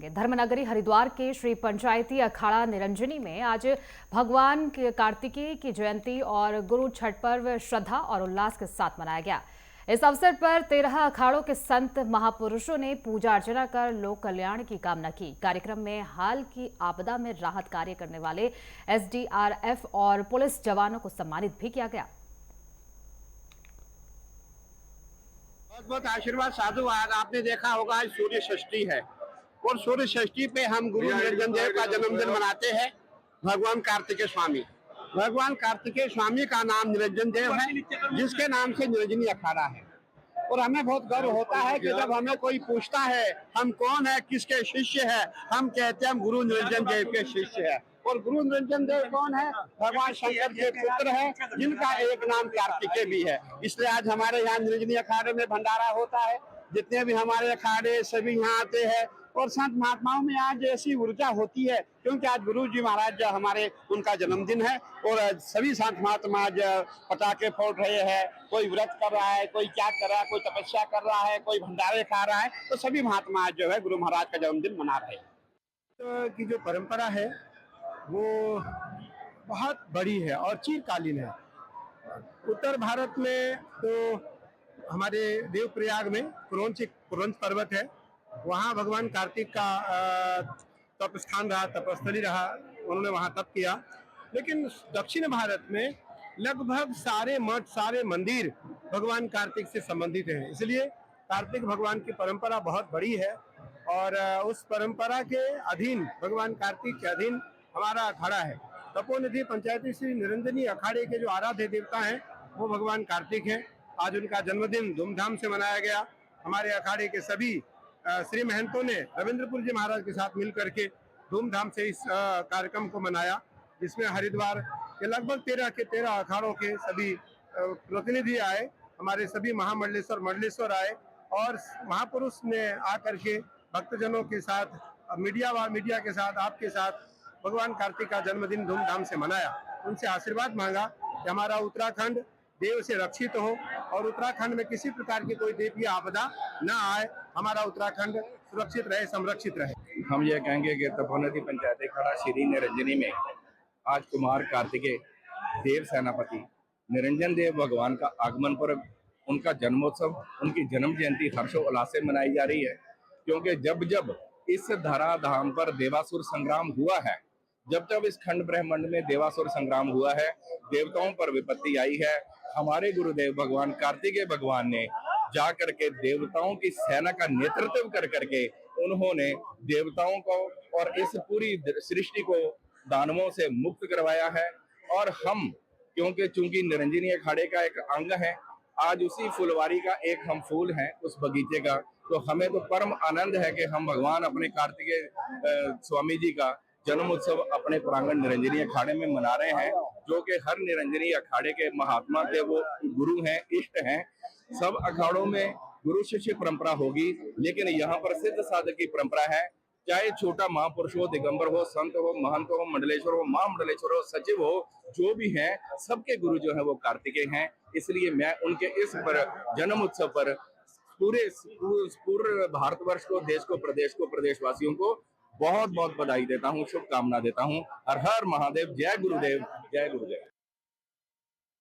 धर्मनगरी हरिद्वार के श्री पंचायती अखाड़ा निरंजनी में आज भगवान कार्तिकेय की जयंती और गुरु छठ पर्व श्रद्धा और उल्लास के साथ मनाया गया। इस अवसर पर 13 अखाड़ों के संत महापुरुषों ने पूजा अर्चना कर लोक कल्याण की कामना की। कार्यक्रम में हाल की आपदा में राहत कार्य करने वाले एसडीआरएफ और पुलिस जवानों को सम्मानित भी किया गया। बहुत बहुत आशीर्वाद साधु। आज आपने देखा होगा आज सूर्य षष्ठी है और सूर्य षष्ठी पे हम गुरु निरंजन देव का जन्मदिन मनाते हैं। भगवान कार्तिकेय स्वामी, भगवान कार्तिकेय स्वामी का नाम निरंजन देव है, जिसके नाम से निरंजनी अखाड़ा है। और हमें बहुत गर्व होता है कि जब हमें कोई पूछता है हम कौन है, किसके शिष्य है, हम कहते हैं हम गुरु निरंजन देव के शिष्य है। और गुरु निरंजन देव कौन है? भगवान शंकर के पुत्र है, जिनका एक नाम कार्तिकेय भी है। इसलिए आज हमारे यहाँ निरंजनी अखाड़े में भंडारा होता है। जितने भी हमारे अखाड़े सभी यहाँ आते हैं और संत महात्माओं में आज ऐसी ऊर्जा होती है, क्योंकि आज गुरु जी महाराज हमारे उनका जन्मदिन है और सभी संत महात्मा आज पटाखे फोड़ रहे हैं। कोई व्रत कर रहा है, कोई क्या कर रहा है, कोई तपस्या कर रहा है, कोई भंडारे खा रहा है। तो सभी महात्मा आज जो है गुरु महाराज का जन्मदिन मना रहे हैं। तो की जो परंपरा है वो बहुत बड़ी है और चिरकालीन है। उत्तर भारत में तो हमारे देवप्रयाग में पुरंच पर्वत है, वहाँ भगवान कार्तिक का तप स्थान रहा, तपस्थली रहा, उन्होंने वहाँ तप किया। लेकिन दक्षिण भारत में लगभग सारे मठ, सारे मंदिर भगवान कार्तिक से संबंधित हैं। इसलिए कार्तिक भगवान की परंपरा बहुत बड़ी है और उस परंपरा के अधीन, भगवान कार्तिक के अधीन हमारा अखाड़ा है। तपोनिधि पंचायती श्री निरंजनी अखाड़े के जो आराध्य देवता हैं वो भगवान कार्तिक हैं। आज उनका जन्मदिन धूमधाम से मनाया गया। हमारे अखाड़े के सभी श्री महंतों ने रविंद्रपुर जी महाराज के साथ मिलकर के धूमधाम से इस कार्यक्रम को मनाया, जिसमें हरिद्वार के लगभग 13 अखाड़ों के सभी प्रतिनिधि आए। हमारे सभी मंडलेश्वर आए और महापुरुष ने आकर के भक्तजनों के साथ, मीडिया के साथ, आपके साथ भगवान कार्तिक का जन्मदिन धूमधाम से मनाया। उनसे आशीर्वाद मांगा कि हमारा उत्तराखंड देव से रक्षित हो और उत्तराखंड में किसी प्रकार की कोई देव की आपदा न आए, हमारा उत्तराखंड सुरक्षित रहे, संरक्षित रहे। हम ये कहेंगे कि तपोनिधि पंचायती अखाड़ा श्री निरंजनी में आज कुमार कार्तिकेय देव सेनापति निरंजन देव भगवान का आगमन पर्व, उनका जन्मोत्सव, उनकी जन्म जयंती हर्षोल्लास से मनाई जा रही है। क्योंकि जब जब इस धराधाम पर देवासुर संग्राम हुआ है, जब जब इस खंड ब्रह्मांड में देवासुर संग्राम हुआ है, देवताओं पर विपत्ति आई है, हमारे गुरुदेव भगवान कार्तिकेय भगवान ने जाकर के देवताओं की सेना का नेतृत्व कर करके उन्होंने देवताओं को और इस पूरी सृष्टि को दानवों से मुक्त करवाया है। और हम चूंकि निरंजनी अखाड़े का एक अंग है, आज उसी फुलवारी का एक हम फूल हैं उस बगीचे का, तो हमें तो परम आनंद है कि हम भगवान अपने कार्तिकेय स्वामी जी का जन्म उत्सव अपने प्रांगण निरंजनी अखाड़े में मना रहे हैं, जो कि हर निरंजनी अखाड़े के महात्मा के वो गुरु हैं, इष्ट हैं। सब अखाड़ों में गुरु शिष्य परंपरा होगी, लेकिन यहाँ पर सिद्ध साधक की परंपरा है। चाहे छोटा महापुरुष हो, दिगंबर हो, संत हो, महंत हो, मंडलेश्वर हो, महामंडलेश्वर हो, सचिव हो, जो भी हैं, सबके गुरु जो है वो कार्तिकेय हैं। इसलिए मैं उनके इस पर जन्म उत्सव पर पूरे भारतवर्ष को, देश को, प्रदेश को, प्रदेशवासियों को बहुत बहुत बधाई देता हूँ, शुभकामना देता हूँ। हर हर महादेव, जय गुरुदेव, जय गुरुदेव।